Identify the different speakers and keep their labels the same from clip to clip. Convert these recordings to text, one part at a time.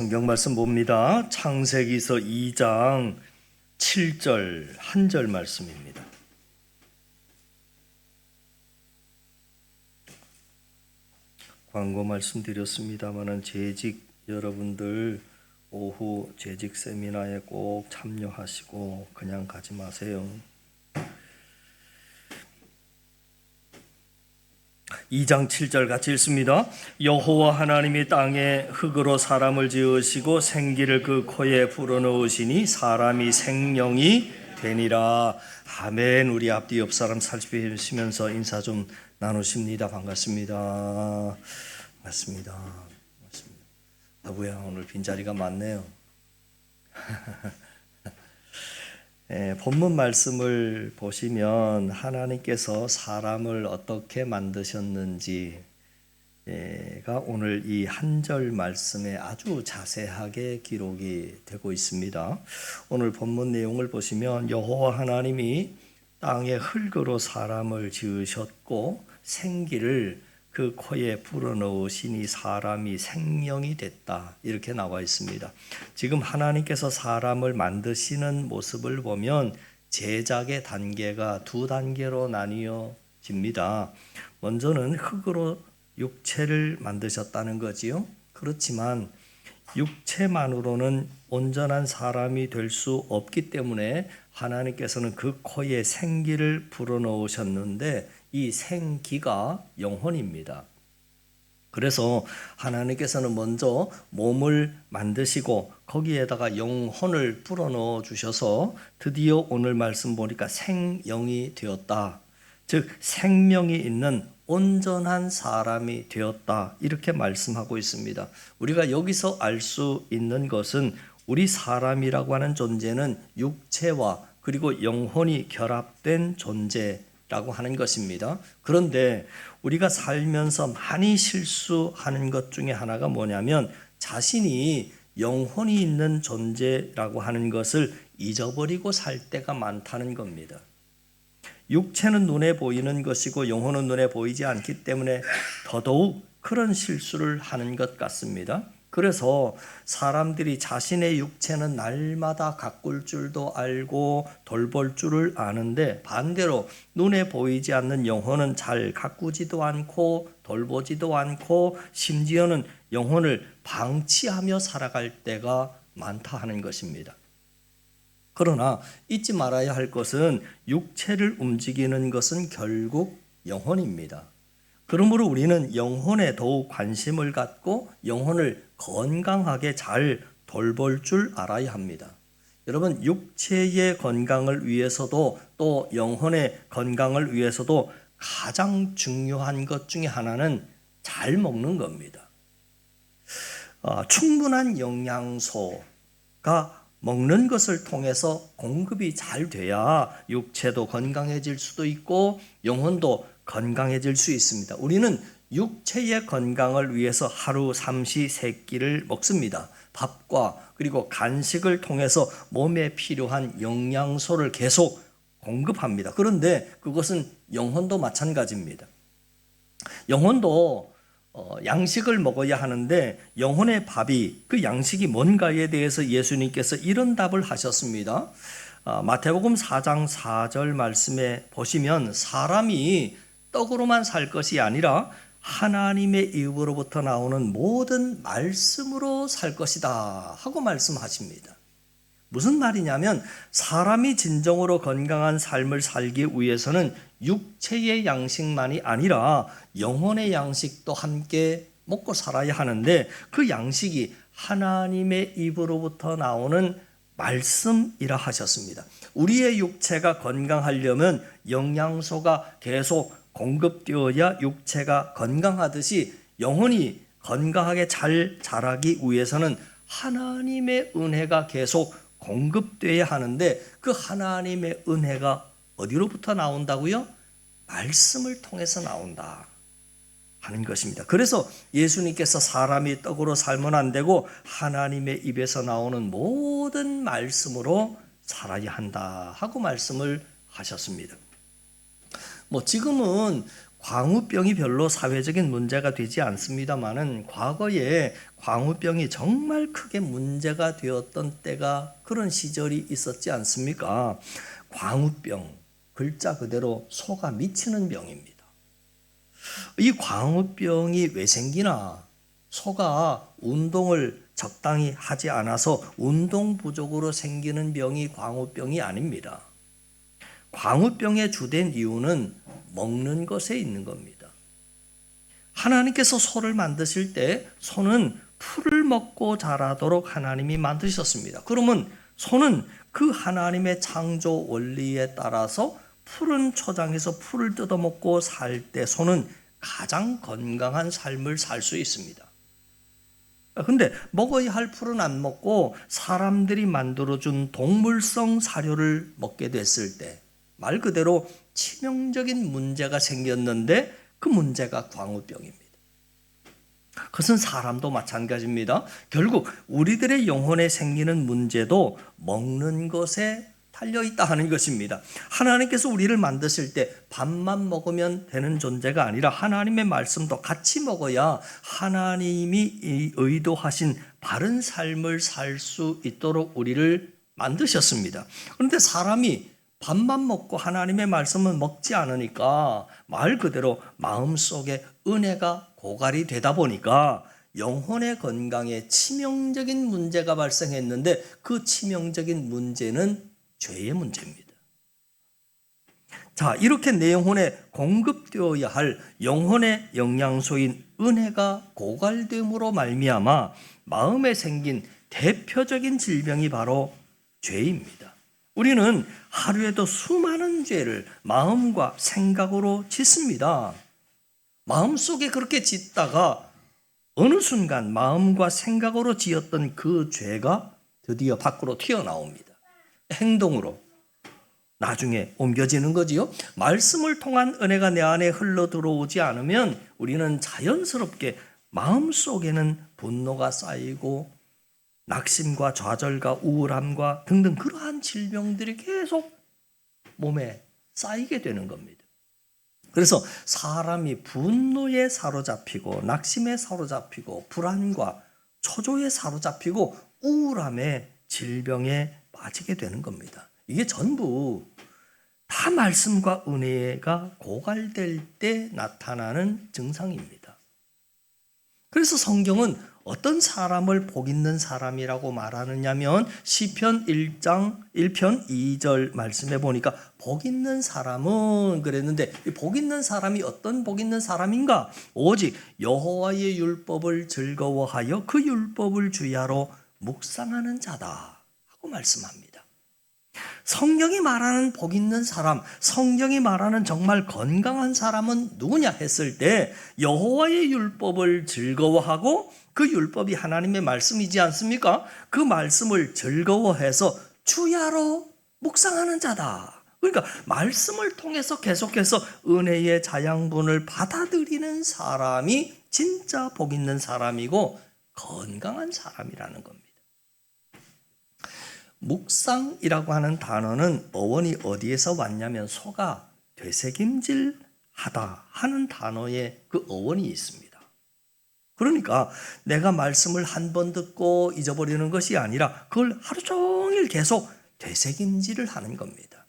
Speaker 1: 성경 말씀 봅니다. 창세기서 2장 7절 한 절 말씀입니다. 광고 말씀드렸습니다마는 재직 여러분들 오후 재직 세미나에 꼭 참여하시고 그냥 가지 마세요. 2장 7절 같이 읽습니다. 여호와 하나님이 땅에 흙으로 사람을 지으시고 생기를 그 코에 불어넣으시니 사람이 생명이 되니라. 아멘. 우리 앞뒤 옆 사람 살피시면서 인사 좀 나누십니다. 반갑습니다. 반갑습니다. 아부야, 오늘 빈자리가 많네요. 본문 말씀을 보시면 하나님께서 사람을 어떻게 만드셨는지가 오늘 이 한 절 말씀에 아주 자세하게 기록이 되고 있습니다. 오늘 본문 내용을 보시면 여호와 하나님이 땅에 흙으로 사람을 지으셨고 생기를 그 코에 불어넣으시니 사람이 생명이 됐다, 이렇게 나와 있습니다. 지금 하나님께서 사람을 만드시는 모습을 보면 제작의 단계가 두 단계로 나뉘어집니다. 먼저는 흙으로 육체를 만드셨다는 거지요. 그렇지만 육체만으로는 온전한 사람이 될 수 없기 때문에 하나님께서는 그 코에 생기를 불어넣으셨는데 이 생기가 영혼입니다. 그래서 하나님께서는 먼저 몸을 만드시고 거기에다가 영혼을 불어넣어 주셔서 드디어 오늘 말씀 보니까 생영이 되었다. 즉 생명이 있는 온전한 사람이 되었다, 이렇게 말씀하고 있습니다. 우리가 여기서 알 수 있는 것은 우리 사람이라고 하는 존재는 육체와 그리고 영혼이 결합된 존재라고 하는 것입니다. 그런데 우리가 살면서 많이 실수하는 것 중에 하나가 뭐냐면 자신이 영혼이 있는 존재라고 하는 것을 잊어버리고 살 때가 많다는 겁니다. 육체는 눈에 보이는 것이고 영혼은 눈에 보이지 않기 때문에 더더욱 그런 실수를 하는 것 같습니다. 그래서 사람들이 자신의 육체는 날마다 가꿀 줄도 알고 돌볼 줄을 아는데 반대로 눈에 보이지 않는 영혼은 잘 가꾸지도 않고 돌보지도 않고 심지어는 영혼을 방치하며 살아갈 때가 많다 하는 것입니다. 그러나 잊지 말아야 할 것은 육체를 움직이는 것은 결국 영혼입니다. 그러므로 우리는 영혼에 더욱 관심을 갖고 영혼을 건강하게 잘 돌볼 줄 알아야 합니다. 여러분, 육체의 건강을 위해서도 또 영혼의 건강을 위해서도 가장 중요한 것 중에 하나는 잘 먹는 겁니다. 충분한 영양소가 먹는 것을 통해서 공급이 잘 돼야 육체도 건강해질 수도 있고 영혼도 건강해질 수 있습니다. 우리는 육체의 건강을 위해서 하루 삼시 세끼를 먹습니다. 밥과 그리고 간식을 통해서 몸에 필요한 영양소를 계속 공급합니다. 그런데 그것은 영혼도 마찬가지입니다. 영혼도 양식을 먹어야 하는데 영혼의 밥이 그 양식이 뭔가에 대해서 예수님께서 이런 답을 하셨습니다. 마태복음 4장 4절 말씀에 보시면 사람이 떡으로만 살 것이 아니라 하나님의 입으로부터 나오는 모든 말씀으로 살 것이다 하고 말씀하십니다. 무슨 말이냐면 사람이 진정으로 건강한 삶을 살기 위해서는 육체의 양식만이 아니라 영혼의 양식도 함께 먹고 살아야 하는데 그 양식이 하나님의 입으로부터 나오는 말씀이라 하셨습니다. 우리의 육체가 건강하려면 영양소가 계속 공급되어야 육체가 건강하듯이 영혼이 건강하게 잘 자라기 위해서는 하나님의 은혜가 계속 공급되어야 하는데 그 하나님의 은혜가 어디로부터 나온다고요? 말씀을 통해서 나온다 하는 것입니다. 그래서 예수님께서 사람이 떡으로 살면 안 되고 하나님의 입에서 나오는 모든 말씀으로 살아야 한다 하고 말씀을 하셨습니다. 지금은 광우병이 별로 사회적인 문제가 되지 않습니다만은 과거에 광우병이 정말 크게 문제가 되었던 때가 그런 시절이 있었지 않습니까? 광우병, 글자 그대로 소가 미치는 병입니다. 이 광우병이 왜 생기나? 소가 운동을 적당히 하지 않아서 운동 부족으로 생기는 병이 광우병이 아닙니다. 광우병의 주된 이유는 먹는 것에 있는 겁니다. 하나님께서 소를 만드실 때 소는 풀을 먹고 자라도록 하나님이 만드셨습니다. 그러면 소는 그 하나님의 창조 원리에 따라서 푸른 초장에서 풀을 뜯어먹고 살 때 소는 가장 건강한 삶을 살 수 있습니다. 근데 먹어야 할 풀은 안 먹고 사람들이 만들어준 동물성 사료를 먹게 됐을 때 말 그대로 치명적인 문제가 생겼는데 그 문제가 광우병입니다. 그것은 사람도 마찬가지입니다. 결국 우리들의 영혼에 생기는 문제도 먹는 것에 달려있다 하는 것입니다. 하나님께서 우리를 만드실 때 밥만 먹으면 되는 존재가 아니라 하나님의 말씀도 같이 먹어야 하나님이 의도하신 바른 삶을 살 수 있도록 우리를 만드셨습니다. 그런데 사람이 밥만 먹고 하나님의 말씀은 먹지 않으니까 말 그대로 마음속에 은혜가 고갈이 되다 보니까 영혼의 건강에 치명적인 문제가 발생했는데 그 치명적인 문제는 죄의 문제입니다. 자, 이렇게 내 영혼에 공급되어야 할 영혼의 영양소인 은혜가 고갈됨으로 말미암아 마음에 생긴 대표적인 질병이 바로 죄입니다. 우리는 하루에도 수많은 죄를 마음과 생각으로 짓습니다. 마음속에 그렇게 짓다가 어느 순간 마음과 생각으로 지었던 그 죄가 드디어 밖으로 튀어나옵니다. 행동으로 나중에 옮겨지는 거지요. 말씀을 통한 은혜가 내 안에 흘러 들어오지 않으면 우리는 자연스럽게 마음속에는 분노가 쌓이고 낙심과 좌절과 우울함과 등등 그러한 질병들이 계속 몸에 쌓이게 되는 겁니다. 그래서 사람이 분노에 사로잡히고 낙심에 사로잡히고 불안과 초조에 사로잡히고 우울함에 질병에 빠지게 되는 겁니다. 이게 전부 다 말씀과 은혜가 고갈될 때 나타나는 증상입니다. 그래서 성경은 어떤 사람을 복 있는 사람이라고 말하느냐면 시편 1장 1편 2절 말씀해 보니까 복 있는 사람은 그랬는데 이 복 있는 사람이 어떤 복 있는 사람인가? 오직 여호와의 율법을 즐거워하여 그 율법을 주야로 묵상하는 자다 하고 말씀합니다. 성경이 말하는 복 있는 사람, 성경이 말하는 정말 건강한 사람은 누구냐 했을 때 여호와의 율법을 즐거워하고 그 율법이 하나님의 말씀이지 않습니까? 그 말씀을 즐거워해서 주야로 묵상하는 자다. 그러니까 말씀을 통해서 계속해서 은혜의 자양분을 받아들이는 사람이 진짜 복 있는 사람이고 건강한 사람이라는 겁니다. 묵상이라고 하는 단어는 어원이 어디에서 왔냐면 소가 되새김질하다 하는 단어에 그 어원이 있습니다. 그러니까 내가 말씀을 한 번 듣고 잊어버리는 것이 아니라 그걸 하루 종일 계속 되새김질을 하는 겁니다.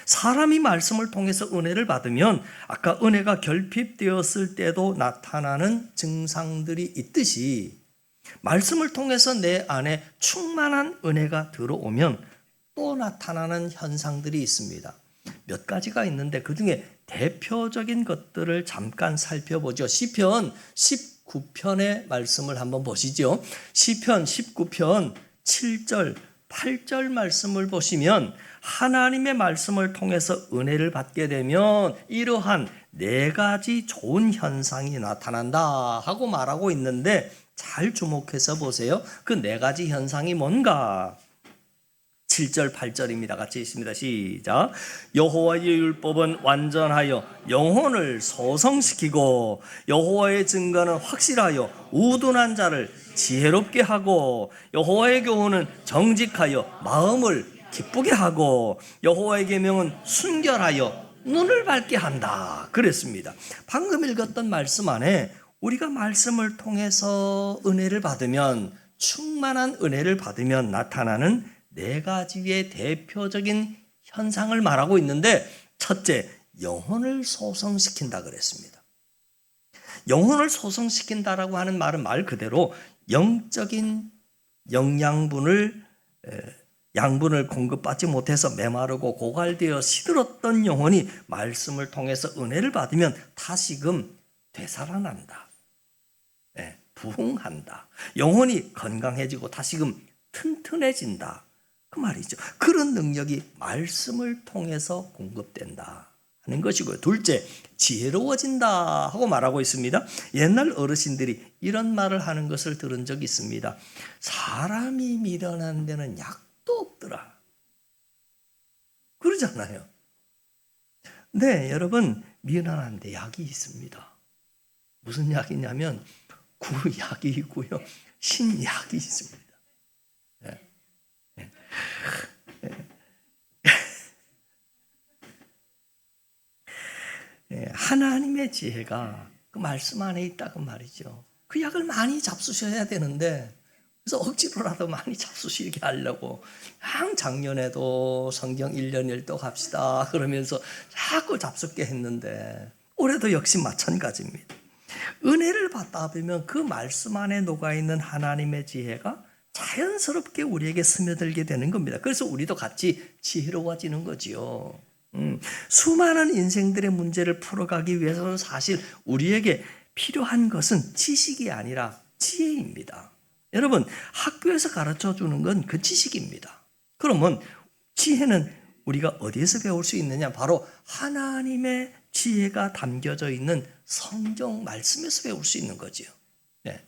Speaker 1: 사람이 말씀을 통해서 은혜를 받으면 아까 은혜가 결핍되었을 때도 나타나는 증상들이 있듯이 말씀을 통해서 내 안에 충만한 은혜가 들어오면 또 나타나는 현상들이 있습니다. 몇 가지가 있는데 그중에 대표적인 것들을 잠깐 살펴보죠. 시편 19편의 말씀을 한번 보시죠. 시편 19편 7절, 8절 말씀을 보시면 하나님의 말씀을 통해서 은혜를 받게 되면 이러한 네 가지 좋은 현상이 나타난다 하고 말하고 있는데 잘 주목해서 보세요. 그 네 가지 현상이 뭔가? 7절, 8절입니다. 같이 있습니다. 시작. 여호와의 율법은 완전하여 영혼을 소성시키고 여호와의 증거는 확실하여 우둔한 자를 지혜롭게 하고 여호와의 교훈은 정직하여 마음을 기쁘게 하고 여호와의 계명은 순결하여 눈을 밝게 한다. 그랬습니다. 방금 읽었던 말씀 안에 우리가 말씀을 통해서 은혜를 받으면, 충만한 은혜를 받으면 나타나는 네 가지의 대표적인 현상을 말하고 있는데, 첫째, 영혼을 소성시킨다 그랬습니다. 영혼을 소성시킨다라고 하는 말은 말 그대로 영적인 양분을 공급받지 못해서 메마르고 고갈되어 시들었던 영혼이 말씀을 통해서 은혜를 받으면 다시금 되살아난다. 부흥한다. 영혼이 건강해지고 다시금 튼튼해진다. 그 말이죠. 그런 능력이 말씀을 통해서 공급된다 하는 것이고요. 둘째, 지혜로워진다 하고 말하고 있습니다. 옛날 어르신들이 이런 말을 하는 것을 들은 적이 있습니다. 사람이 미련한 데는 약도 없더라. 그러잖아요. 네, 여러분, 미련한 데 약이 있습니다. 무슨 약이냐면 구약이 있고요, 신약이 있습니다. 하나님의 지혜가 그 말씀 안에 있다고 말이죠. 그 약을 많이 잡수셔야 되는데, 그래서 억지로라도 많이 잡수시게 하려고 작년에도 성경 1년 1도 갑시다 그러면서 자꾸 잡숫게 했는데, 올해도 역시 마찬가지입니다. 은혜를 받다 보면 그 말씀 안에 녹아있는 하나님의 지혜가 자연스럽게 우리에게 스며들게 되는 겁니다. 그래서 우리도 같이 지혜로워지는 거지요. 수많은 인생들의 문제를 풀어가기 위해서는 사실 우리에게 필요한 것은 지식이 아니라 지혜입니다. 여러분, 학교에서 가르쳐 주는 건 그 지식입니다. 그러면 지혜는 우리가 어디에서 배울 수 있느냐? 바로 하나님의 지혜가 담겨져 있는 성경 말씀에서 배울 수 있는 거지요. 네.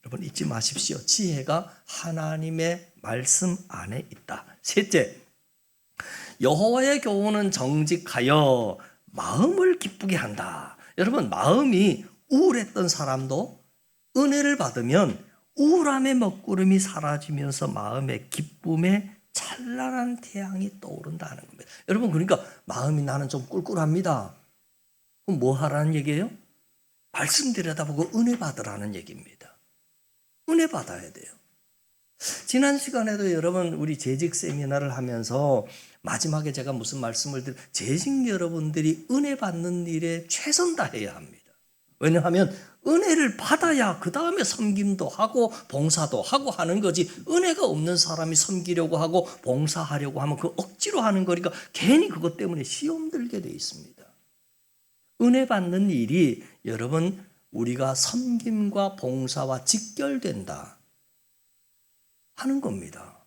Speaker 1: 여러분, 잊지 마십시오. 지혜가 하나님의 말씀 안에 있다. 셋째, 여호와의 교훈은 정직하여 마음을 기쁘게 한다. 여러분, 마음이 우울했던 사람도 은혜를 받으면 우울함의 먹구름이 사라지면서 마음의 기쁨의 찬란한 태양이 떠오른다는 겁니다. 여러분, 그러니까 마음이 나는 좀 꿀꿀합니다. 그럼 뭐 하라는 얘기예요? 말씀 들여다보고 은혜 받으라는 얘기입니다. 은혜 받아야 돼요. 지난 시간에도 여러분, 우리 재직 세미나를 하면서 마지막에 제가 무슨 말씀을 재직 여러분들이 은혜 받는 일에 최선 다해야 합니다. 왜냐하면 은혜를 받아야 그 다음에 섬김도 하고 봉사도 하고 하는 거지, 은혜가 없는 사람이 섬기려고 하고 봉사하려고 하면 그 억지로 하는 거니까 괜히 그것 때문에 시험 들게 돼 있습니다. 은혜 받는 일이 여러분, 우리가 섬김과 봉사와 직결된다 하는 겁니다.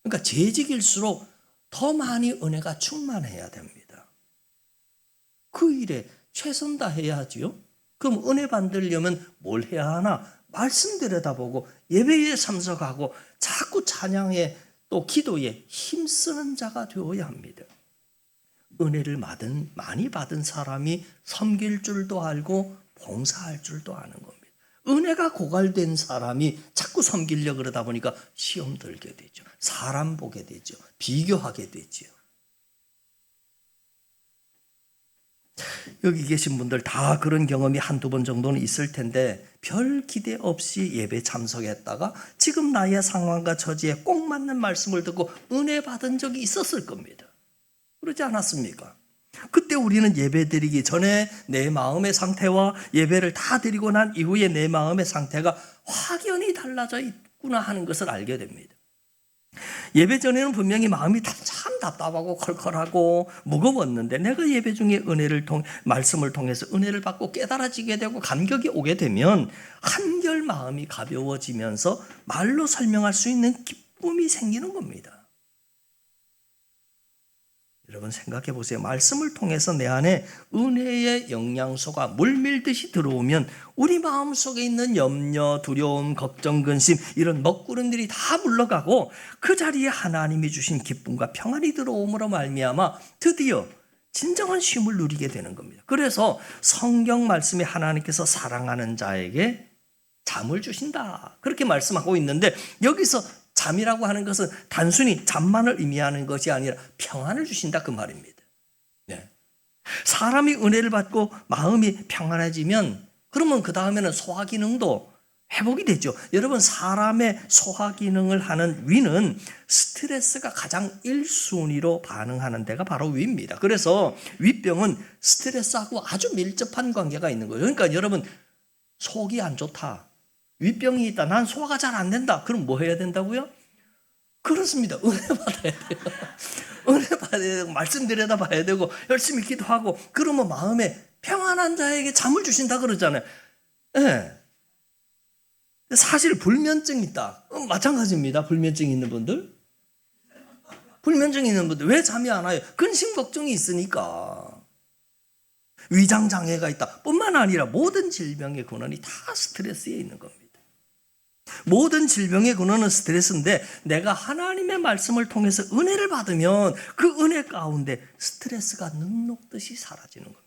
Speaker 1: 그러니까 재직일수록 더 많이 은혜가 충만해야 됩니다. 그 일에 최선 다해야 하지요. 그럼 은혜 받으려면 뭘 해야 하나? 말씀 들여다보고 예배에 참석하고 자꾸 찬양에 또 기도에 힘쓰는 자가 되어야 합니다. 은혜를 많이 받은 사람이 섬길 줄도 알고 봉사할 줄도 아는 겁니다. 은혜가 고갈된 사람이 자꾸 섬기려고 그러다 보니까 시험 들게 되죠. 사람 보게 되죠. 비교하게 되죠. 여기 계신 분들 다 그런 경험이 한두 번 정도는 있을 텐데, 별 기대 없이 예배 참석했다가 지금 나의 상황과 처지에 꼭 맞는 말씀을 듣고 은혜 받은 적이 있었을 겁니다. 그러지 않았습니까? 그때 우리는 예배 드리기 전에 내 마음의 상태와 예배를 다 드리고 난 이후에 내 마음의 상태가 확연히 달라져 있구나 하는 것을 알게 됩니다. 예배 전에는 분명히 마음이 참 답답하고 컬컬하고 무거웠는데, 내가 예배 중에 말씀을 통해서 은혜를 받고 깨달아지게 되고 감격이 오게 되면 한결 마음이 가벼워지면서 말로 설명할 수 있는 기쁨이 생기는 겁니다. 여러분, 생각해 보세요. 말씀을 통해서 내 안에 은혜의 영양소가 물밀듯이 들어오면 우리 마음속에 있는 염려, 두려움, 걱정, 근심, 이런 먹구름들이 다 물러가고 그 자리에 하나님이 주신 기쁨과 평안이 들어옴으로 말미암아 드디어 진정한 쉼을 누리게 되는 겁니다. 그래서 성경 말씀에 하나님께서 사랑하는 자에게 잠을 주신다, 그렇게 말씀하고 있는데, 여기서 잠이라고 하는 것은 단순히 잠만을 의미하는 것이 아니라 평안을 주신다, 그 말입니다. 네. 사람이 은혜를 받고 마음이 평안해지면 그러면 그 다음에는 소화 기능도 회복이 되죠. 여러분, 사람의 소화 기능을 하는 위는 스트레스가 가장 1순위로 반응하는 데가 바로 위입니다. 그래서 위병은 스트레스하고 아주 밀접한 관계가 있는 거예요. 그러니까 여러분, 속이 안 좋다, 위병이 있다, 난 소화가 잘 안 된다, 그럼 뭐 해야 된다고요? 그렇습니다. 은혜 받아야 돼요. 은혜 받아야 되고 말씀 들여다봐야 되고 열심히 기도하고, 그러면 마음에 평안한 자에게 잠을 주신다 그러잖아요. 네. 사실 불면증이 있다, 마찬가지입니다. 불면증 있는 분들, 왜 잠이 안 와요? 근심 걱정이 있으니까. 위장 장애가 있다 뿐만 아니라 모든 질병의 근원이 다 스트레스에 있는 겁니다. 모든 질병의 근원은 스트레스인데, 내가 하나님의 말씀을 통해서 은혜를 받으면 그 은혜 가운데 스트레스가 눈 녹듯이 사라지는 겁니다.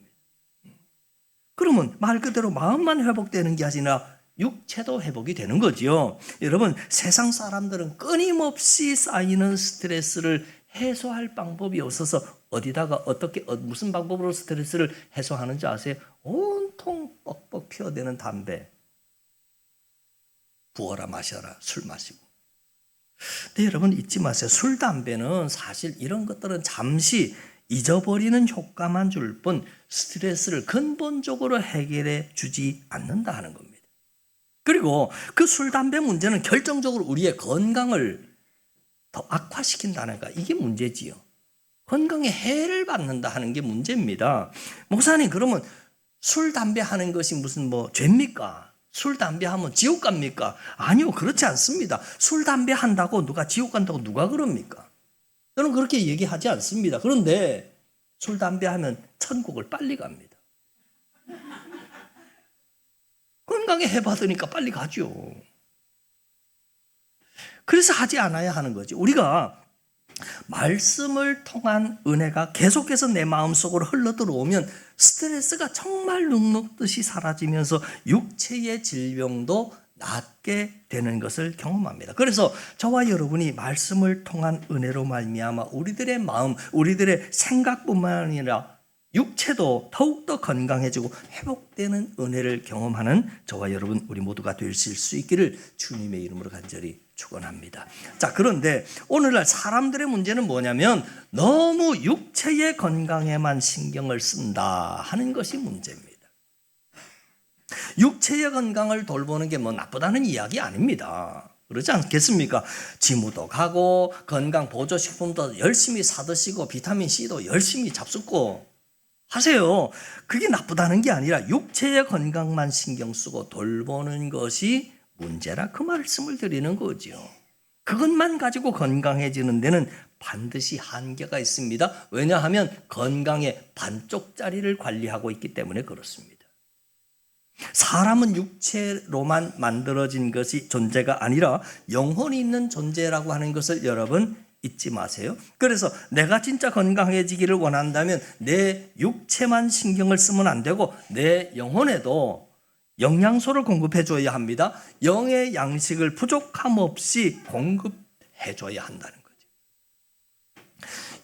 Speaker 1: 그러면 말 그대로 마음만 회복되는 게 아니라 육체도 회복이 되는 거죠. 여러분, 세상 사람들은 끊임없이 쌓이는 스트레스를 해소할 방법이 없어서 어디다가 어떻게 무슨 방법으로 스트레스를 해소하는지 아세요? 온통 뻑뻑 피어대는 담배, 부어라 마셔라, 술 마시고. 근데 여러분, 잊지 마세요. 술, 담배는 사실 이런 것들은 잠시 잊어버리는 효과만 줄 뿐 스트레스를 근본적으로 해결해 주지 않는다 하는 겁니다. 그리고 그 술, 담배 문제는 결정적으로 우리의 건강을 더 악화시킨다는 거, 이게 문제지요. 건강에 해를 받는다 하는 게 문제입니다. 목사님, 그러면 술, 담배 하는 것이 무슨 죄입니까? 술, 담배 하면 지옥 갑니까? 아니요, 그렇지 않습니다. 술, 담배 한다고 누가 지옥 간다고 누가 그럽니까? 저는 그렇게 얘기하지 않습니다. 그런데 술, 담배 하면 천국을 빨리 갑니다. 건강에 해 받으니까 빨리 가죠. 그래서 하지 않아야 하는 거죠. 우리가 말씀을 통한 은혜가 계속해서 내 마음속으로 흘러들어오면 스트레스가 정말 눅눅듯이 사라지면서 육체의 질병도 낫게 되는 것을 경험합니다. 그래서 저와 여러분이 말씀을 통한 은혜로 말미암아 우리들의 마음, 우리들의 생각뿐만 아니라 육체도 더욱더 건강해지고 회복되는 은혜를 경험하는 저와 여러분, 우리 모두가 되실 수 있기를 주님의 이름으로 간절히 축원합니다. 자, 그런데 오늘날 사람들의 문제는 뭐냐면 너무 육체의 건강에만 신경을 쓴다 하는 것이 문제입니다. 육체의 건강을 돌보는 게 나쁘다는 이야기 아닙니다. 그렇지 않겠습니까? 지무도 가고 건강 보조식품도 열심히 사드시고 비타민C도 열심히 잡숫고 하세요. 그게 나쁘다는 게 아니라 육체의 건강만 신경 쓰고 돌보는 것이 문제라 그 말씀을 드리는 거죠. 그것만 가지고 건강해지는 데는 반드시 한계가 있습니다. 왜냐하면 건강의 반쪽짜리를 관리하고 있기 때문에 그렇습니다. 사람은 육체로만 만들어진 것이 존재가 아니라 영혼이 있는 존재라고 하는 것을 여러분 잊지 마세요. 그래서 내가 진짜 건강해지기를 원한다면 내 육체만 신경을 쓰면 안 되고 내 영혼에도 영양소를 공급해 줘야 합니다. 영의 양식을 부족함 없이 공급해 줘야 한다는 거죠.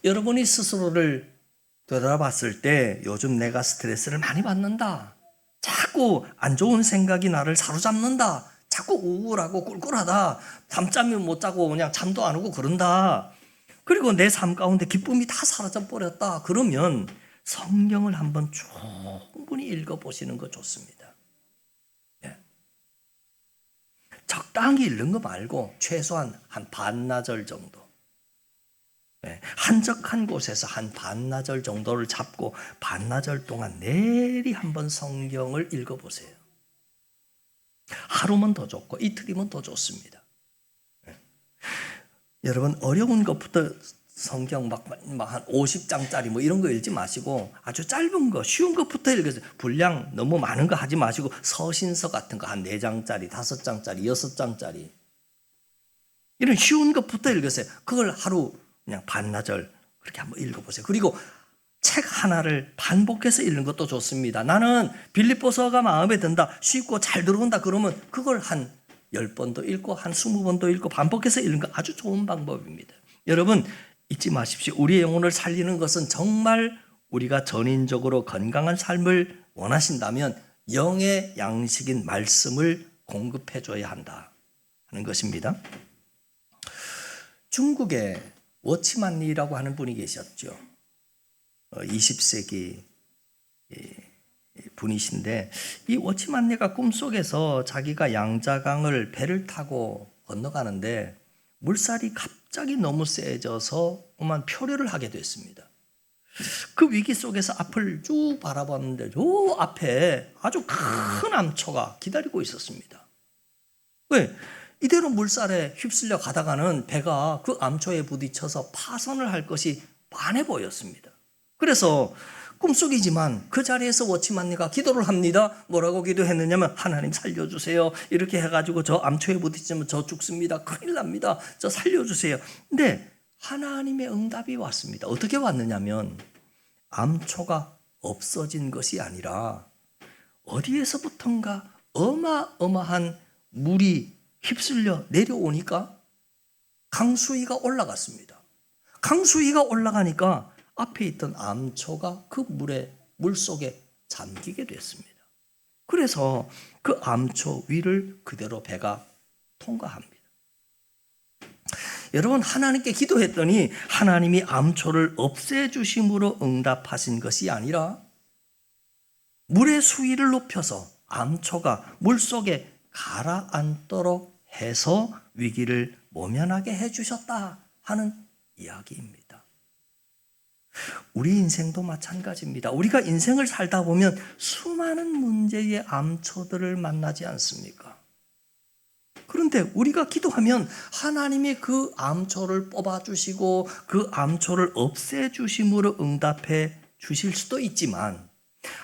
Speaker 1: 여러분이 스스로를 되돌아봤을 때 요즘 내가 스트레스를 많이 받는다, 자꾸 안 좋은 생각이 나를 사로잡는다, 자꾸 우울하고 꿀꿀하다, 잠잠을 못 자고 그냥 잠도 안 오고 그런다, 그리고 내 삶 가운데 기쁨이 다 사라져 버렸다, 그러면 성경을 한번 충분히 읽어보시는 거 좋습니다. 적당히 읽는 거 말고 최소한 한 반나절 정도, 한적한 곳에서 한 반나절 정도를 잡고 반나절 동안 내리 한번 성경을 읽어보세요. 하루면 더 좋고 이틀이면 더 좋습니다. 여러분, 어려운 것부터 성경 막 한 50장짜리 이런 거 읽지 마시고 아주 짧은 거, 쉬운 것부터 읽으세요. 분량 너무 많은 거 하지 마시고 서신서 같은 거 한 4장짜리, 5장짜리, 6장짜리 이런 쉬운 것부터 읽으세요. 그걸 하루 그냥 반나절 그렇게 한번 읽어보세요. 그리고 책 하나를 반복해서 읽는 것도 좋습니다. 나는 빌립보서가 마음에 든다, 쉽고 잘 들어온다, 그러면 그걸 한 10번도 읽고 한 20번도 읽고 반복해서 읽는 거 아주 좋은 방법입니다. 여러분, 잊지 마십시오. 우리의 영혼을 살리는 것은 정말 우리가 전인적으로 건강한 삶을 원하신다면 영의 양식인 말씀을 공급해 줘야 한다 하는 것입니다. 중국에 워치만리라고 하는 분이 계셨죠. 20세기 분이신데, 이 워치만리가 꿈속에서 자기가 양자강을 배를 타고 건너가는데 물살이 갑자기 너무 세져서 오만 표류를 하게 됐습니다. 그 위기 속에서 앞을 쭉 바라봤는데 저 앞에 아주 큰 암초가 기다리고 있었습니다. 왜? 이대로 물살에 휩쓸려 가다가는 배가 그 암초에 부딪혀서 파손을 할 것이 빤해 보였습니다. 그래서 꿈속이지만 그 자리에서 워치만리가 기도를 합니다. 뭐라고 기도했느냐면, 하나님 살려주세요. 이렇게 해가지고 저 암초에 부딪히면 저 죽습니다. 큰일 납니다. 저 살려주세요. 근데 하나님의 응답이 왔습니다. 어떻게 왔느냐면, 암초가 없어진 것이 아니라 어디에서부턴가 어마어마한 물이 휩쓸려 내려오니까 강수위가 올라갔습니다. 강수위가 올라가니까 앞에 있던 암초가 그 물 속에 잠기게 됐습니다. 그래서 그 암초 위를 그대로 배가 통과합니다. 여러분, 하나님께 기도했더니 하나님이 암초를 없애주심으로 응답하신 것이 아니라 물의 수위를 높여서 암초가 물속에 가라앉도록 해서 위기를 모면하게 해주셨다 하는 이야기입니다. 우리 인생도 마찬가지입니다. 우리가 인생을 살다 보면 수많은 문제의 암초들을 만나지 않습니까? 그런데 우리가 기도하면 하나님이 그 암초를 뽑아주시고 그 암초를 없애주심으로 응답해 주실 수도 있지만,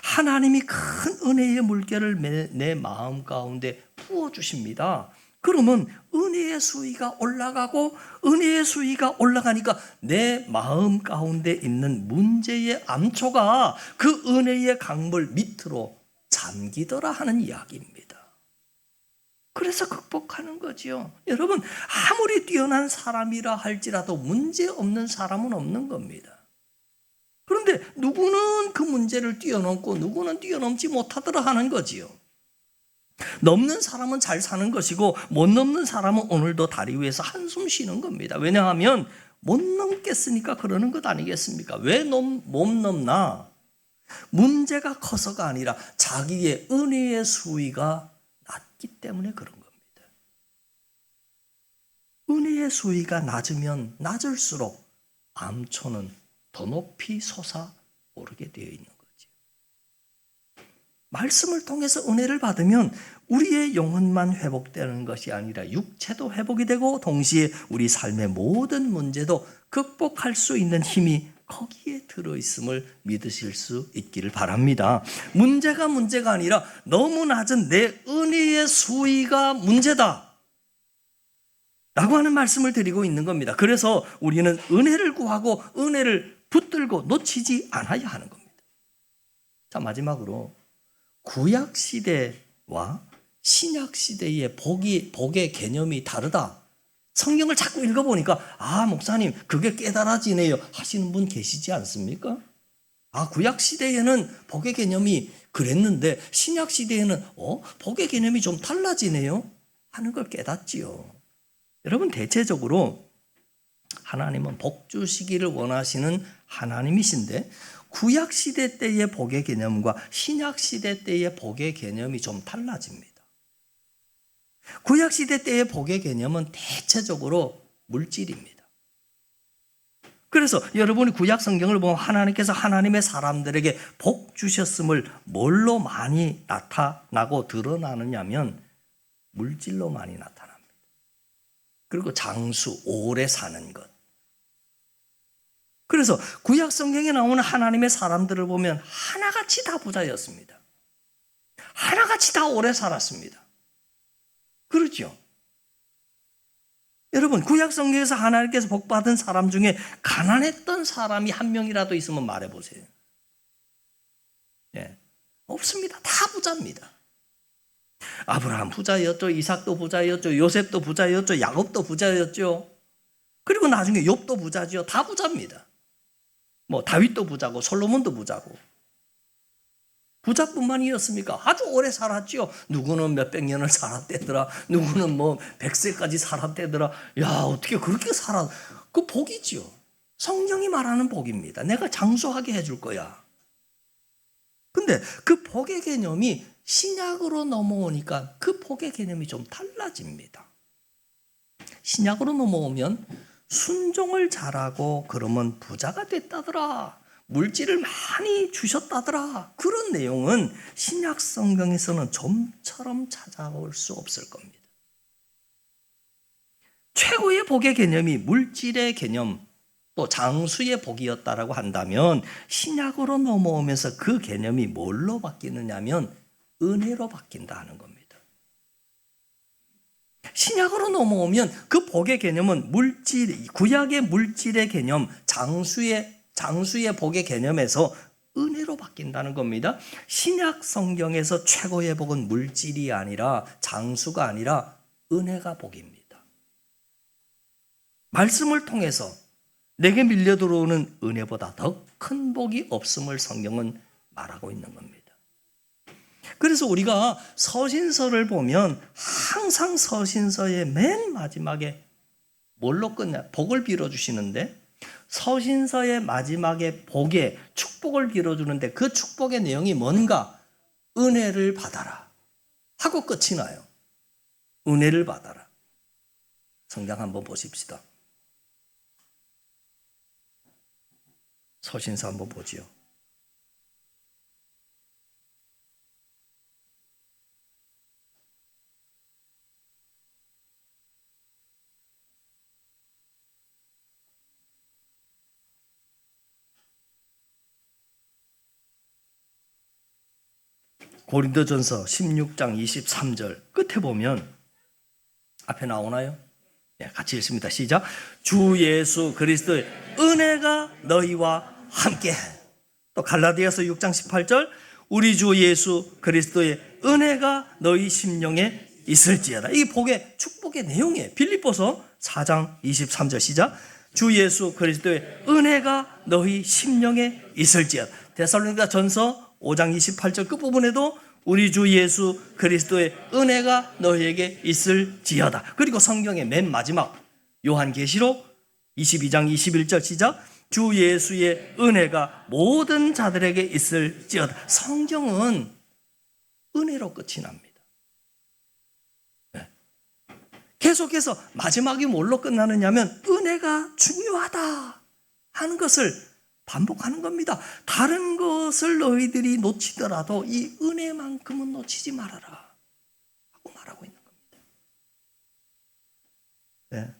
Speaker 1: 하나님이 큰 은혜의 물결을 내 마음 가운데 부어주십니다. 그러면 은혜의 수위가 올라가고, 은혜의 수위가 올라가니까 내 마음 가운데 있는 문제의 암초가 그 은혜의 강물 밑으로 잠기더라 하는 이야기입니다. 그래서 극복하는 거지요. 여러분, 아무리 뛰어난 사람이라 할지라도 문제 없는 사람은 없는 겁니다. 그런데 누구는 그 문제를 뛰어넘고 누구는 뛰어넘지 못하더라 하는 거지요. 넘는 사람은 잘 사는 것이고 못 넘는 사람은 오늘도 다리 위에서 한숨 쉬는 겁니다. 왜냐하면 못 넘겠으니까 그러는 것 아니겠습니까? 왜 못 넘나? 문제가 커서가 아니라 자기의 은혜의 수위가 낮기 때문에 그런 겁니다. 은혜의 수위가 낮으면 낮을수록 암초는 더 높이 솟아오르게 되어 있는 거죠. 말씀을 통해서 은혜를 받으면 우리의 영혼만 회복되는 것이 아니라 육체도 회복이 되고, 동시에 우리 삶의 모든 문제도 극복할 수 있는 힘이 거기에 들어있음을 믿으실 수 있기를 바랍니다. 문제가 아니라 너무 낮은 내 은혜의 수위가 문제다 라고 하는 말씀을 드리고 있는 겁니다. 그래서 우리는 은혜를 구하고 은혜를 붙들고 놓치지 않아야 하는 겁니다. 자, 마지막으로 구약시대와 신약시대의 복의 개념이 다르다. 성경을 자꾸 읽어보니까, 목사님 그게 깨달아지네요 하시는 분 계시지 않습니까? 구약시대에는 복의 개념이 그랬는데 신약시대에는 복의 개념이 좀 달라지네요 하는 걸 깨닫지요. 여러분, 대체적으로 하나님은 복 주시기를 원하시는 하나님이신데, 구약시대 때의 복의 개념과 신약시대 때의 복의 개념이 좀 달라집니다. 구약시대 때의 복의 개념은 대체적으로 물질입니다. 그래서 여러분이 구약 성경을 보면 하나님께서 하나님의 사람들에게 복 주셨음을 뭘로 많이 나타나고 드러나느냐면 물질로 많이 나타납니다. 그리고 장수, 오래 사는 것. 그래서 구약 성경에 나오는 하나님의 사람들을 보면 하나같이 다 부자였습니다. 하나같이 다 오래 살았습니다. 그렇죠? 여러분, 구약 성경에서 하나님께서 복받은 사람 중에 가난했던 사람이 한 명이라도 있으면 말해보세요. 없습니다. 다 부자입니다. 아브라함 부자였죠. 이삭도 부자였죠. 요셉도 부자였죠. 야곱도 부자였죠. 그리고 나중에 욥도 부자죠. 다 부자입니다. 뭐 다윗도 부자고 솔로몬도 부자고. 부자뿐만이었습니까? 아주 오래 살았죠. 누구는 몇백 년을 살았대더라. 누구는 뭐 100세까지 살았대더라. 야, 어떻게 그렇게 살아? 그 복이지요. 성경이 말하는 복입니다. 내가 장수하게 해줄 거야. 근데 그 복의 개념이 신약으로 넘어오니까 그 복의 개념이 좀 달라집니다. 신약으로 넘어오면 순종을 잘하고 그러면 부자가 됐다더라. 물질을 많이 주셨다더라. 그런 내용은 신약 성경에서는 좀처럼 찾아올 수 없을 겁니다. 최고의 복의 개념이 물질의 개념, 또 장수의 복이었다라고 한다면 신약으로 넘어오면서 그 개념이 뭘로 바뀌느냐면 은혜로 바뀐다는 겁니다. 신약으로 넘어오면 그 복의 개념은 구약의 물질의 개념, 장수의 복의 개념에서 은혜로 바뀐다는 겁니다. 신약 성경에서 최고의 복은 물질이 아니라 장수가 아니라 은혜가 복입니다. 말씀을 통해서 내게 밀려 들어오는 은혜보다 더 큰 복이 없음을 성경은 말하고 있는 겁니다. 그래서 우리가 서신서를 보면 항상 서신서의 맨 마지막에 뭘로 끝나? 복을 빌어주시는데 서신서의 마지막에 축복을 빌어주는데 그 축복의 내용이 뭔가? 은혜를 받아라 하고 끝이 나요. 은혜를 받아라. 성경 한번 보십시다. 서신서 한번 보지요. 고린도전서 16장 23절 끝에 보면 앞에 나오나요? 네, 같이 읽습니다. 시작. 주 예수 그리스도의 은혜가 너희와 함께. 또 갈라디아서 6장 18절 우리 주 예수 그리스도의 은혜가 너희 심령에 있을지어다. 이 복의 축복의 내용이에요. 빌립보서 4장 23절 시작. 주 예수 그리스도의 은혜가 너희 심령에 있을지어다. 데살로니가 전서 5장 28절 끝부분에도 우리 주 예수 그리스도의 은혜가 너희에게 있을지어다. 그리고 성경의 맨 마지막 요한계시록 22장 21절 시작. 주 예수의 은혜가 모든 자들에게 있을지어다. 성경은 은혜로 끝이 납니다. 네. 계속해서 마지막이 뭘로 끝나느냐면 은혜가 중요하다 하는 것을 반복하는 겁니다. 다른 것을 너희들이 놓치더라도 이 은혜만큼은 놓치지 말아라 하고 말하고 있는 겁니다. 네.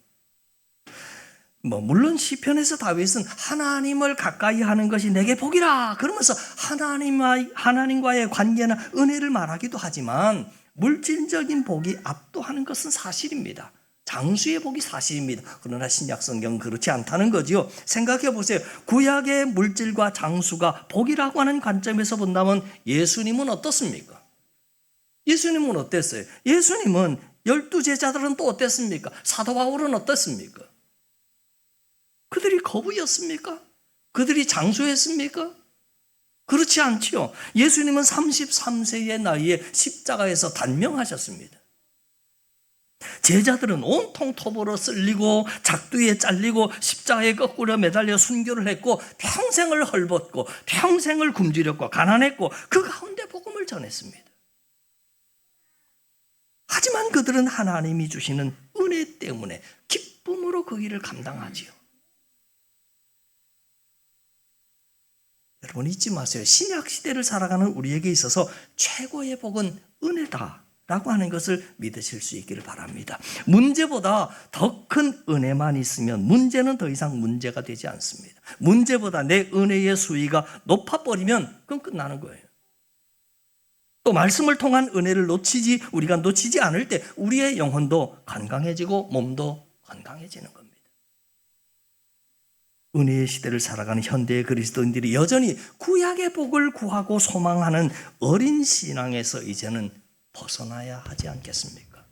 Speaker 1: 물론 시편에서 다윗은 하나님을 가까이 하는 것이 내게 복이라 그러면서 하나님과의 관계나 은혜를 말하기도 하지만 물질적인 복이 압도하는 것은 사실입니다. 장수의 복이 사실입니다. 그러나 신약 성경은 그렇지 않다는 거지요. 생각해 보세요. 구약의 물질과 장수가 복이라고 하는 관점에서 본다면 예수님은 어떻습니까? 예수님은 어땠어요? 예수님은 12제자들은 또 어땠습니까? 사도 바울은 어땠습니까? 그들이 거부였습니까? 그들이 장수했습니까? 그렇지 않지요. 예수님은 33세의 나이에 십자가에서 단명하셨습니다. 제자들은 온통 톱으로 쓸리고 작두에 잘리고 십자가에 거꾸로 매달려 순교를 했고 평생을 헐벗고 평생을 굶주렸고 가난했고 그 가운데 복음을 전했습니다. 하지만 그들은 하나님이 주시는 은혜 때문에 기쁨으로 그 일을 감당하지요. 여러분 잊지 마세요. 신약 시대를 살아가는 우리에게 있어서 최고의 복은 은혜다 라고 하는 것을 믿으실 수 있기를 바랍니다. 문제보다 더 큰 은혜만 있으면 문제는 더 이상 문제가 되지 않습니다. 문제보다 내 은혜의 수위가 높아버리면 그건 끝나는 거예요. 또 말씀을 통한 은혜를 우리가 놓치지 않을 때 우리의 영혼도 건강해지고 몸도 건강해지는 겁니다. 은혜의 시대를 살아가는 현대의 그리스도인들이 여전히 구약의 복을 구하고 소망하는 어린 신앙에서 이제는 벗어나야 하지 않겠습니까?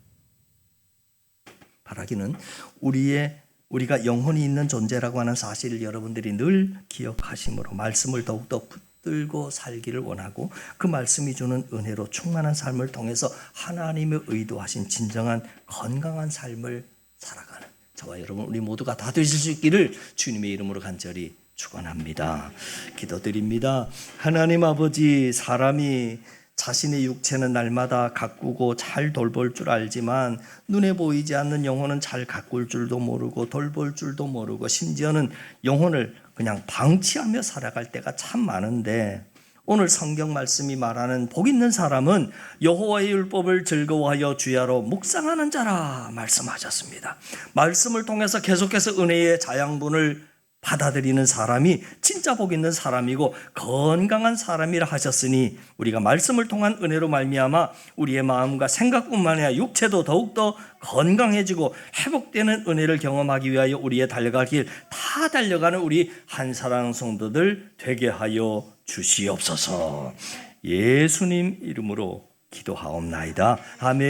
Speaker 1: 바라기는 우리의 우리가 영혼이 있는 존재라고 하는 사실을 여러분들이 늘 기억하심으로 말씀을 더욱더 붙들고 살기를 원하고 그 말씀이 주는 은혜로 충만한 삶을 통해서 하나님의 의도하신 진정한 건강한 삶을 살아가는 저와 여러분 우리 모두가 다 되실 수 있기를 주님의 이름으로 간절히 축원합니다. 기도드립니다. 하나님 아버지, 사람이 자신의 육체는 날마다 가꾸고 잘 돌볼 줄 알지만 눈에 보이지 않는 영혼은 잘 가꿀 줄도 모르고 돌볼 줄도 모르고 심지어는 영혼을 그냥 방치하며 살아갈 때가 참 많은데 오늘 성경 말씀이 말하는 복 있는 사람은 여호와의 율법을 즐거워하여 주야로 묵상하는 자라 말씀하셨습니다. 말씀을 통해서 계속해서 은혜의 자양분을 받아들이는 사람이 진짜 복 있는 사람이고 건강한 사람이라 하셨으니 우리가 말씀을 통한 은혜로 말미암아 우리의 마음과 생각뿐만 아니라 육체도 더욱더 건강해지고 회복되는 은혜를 경험하기 위하여 우리의 달려갈 길 다 달려가는 우리 한사랑 성도들 되게 하여 주시옵소서. 예수님 이름으로 기도하옵나이다. 아멘.